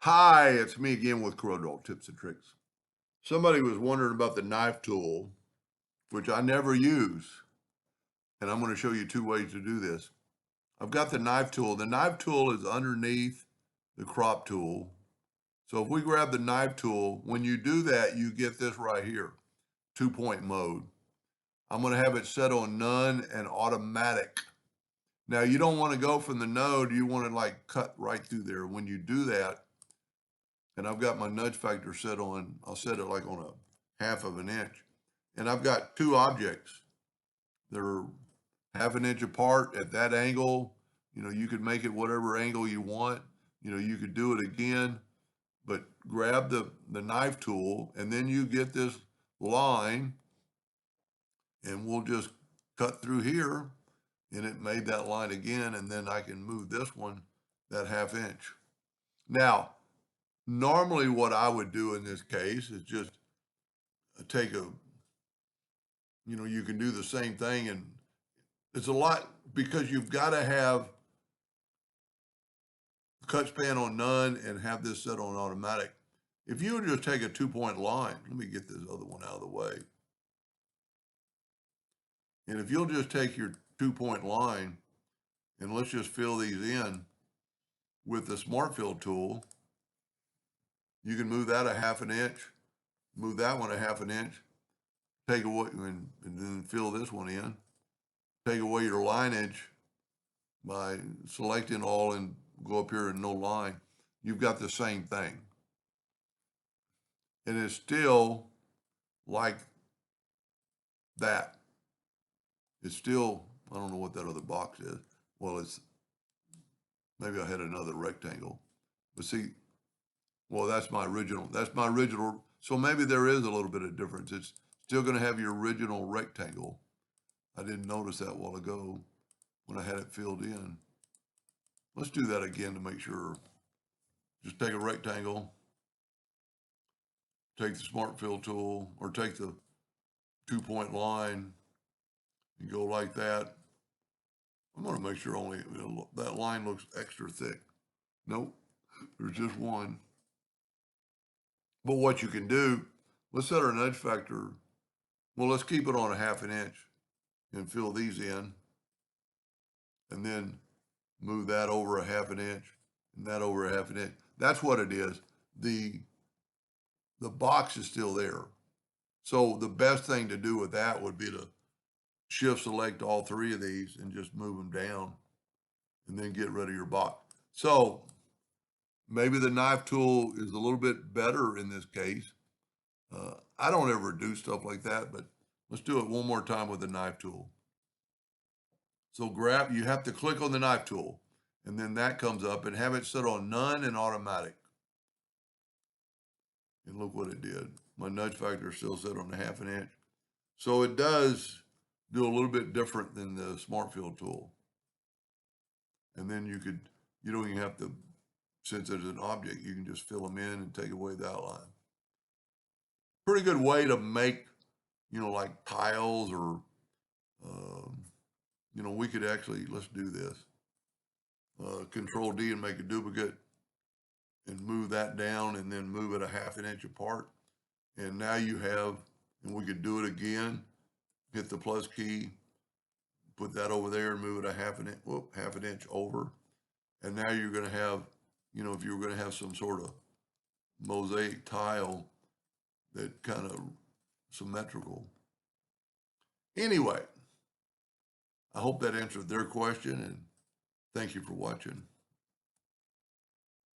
Hi, it's me again with Corel tips and tricks. Somebody was wondering about the knife tool, which I never use. And I'm going to show you two ways to do this. I've got the knife tool. The knife tool is underneath the crop tool. So if we grab the knife tool, when you do that, you get this right here, 2-point mode. I'm going to have it set on none and automatic. Now you don't want to go from the node. You want to like cut right through there. When you do that, and I've got my nudge factor set on, I'll set it like on a 1/2 of an inch. And I've got two objects. They're 1/2 an inch apart at that angle. You know, you could make it whatever angle you want. You know, you could do it again, but grab the knife tool and then you get this line and we'll just cut through here and it made that line again. And then I can move this one that 1/2 inch. Now, normally what I would do in this case is just take a, you know, you can do the same thing and it's a lot because you've got to have cut span on none and have this set on automatic. If you would just take a 2-point line, let me get this other one out of the way. And if you'll just take your 2-point line and let's just fill these in with the Smart Fill tool, you can move that a 1/2 an inch, move that one a 1/2 an inch, take away and then fill this one in, take away your lineage by selecting all and go up here and no line. You've got the same thing. And it's still like that. It's still, I don't know what that other box is. Well, it's, maybe I had another rectangle. But see, well, that's my original. That's my original. So maybe there is a little bit of difference. It's still going to have your original rectangle. I didn't notice that a while ago when I had it filled in. Let's do that again to make sure. Just take a rectangle, take the Smart Fill tool, or take the 2-point line and go like that. I'm going to make sure only that line looks extra thick. Nope, there's just one. But what you can do, let's set our nudge factor. Well, let's keep it on a 1/2 an inch and fill these in. And then move that over a 1/2 an inch and that over a 1/2 an inch. That's what it is. The box is still there. So the best thing to do with that would be to shift select all three of these and just move them down and then get rid of your box. So maybe the knife tool is a little bit better in this case. I don't ever do stuff like that, but let's do it one more time with the knife tool. So grab, you have to click on the knife tool and then that comes up and have it set on none and automatic. And look what it did. My nudge factor is still set on a 1/2 an inch. So it does do a little bit different than the Smart Fill tool. And then you don't even have to, since it's an object, you can just fill them in and take away the outline. Pretty good way to make, you know, like tiles or, you know, we could actually, let's do this. Control D and make a duplicate and move that down and then move it a 1/2 an inch apart. And now you have, and we could do it again, hit the plus key, put that over there and move it a 1/2 an inch, 1/2 an inch over. And now you're going to have, you know, if you were going to have some sort of mosaic tile that kind of symmetrical. Anyway, I hope that answered their question and thank you for watching.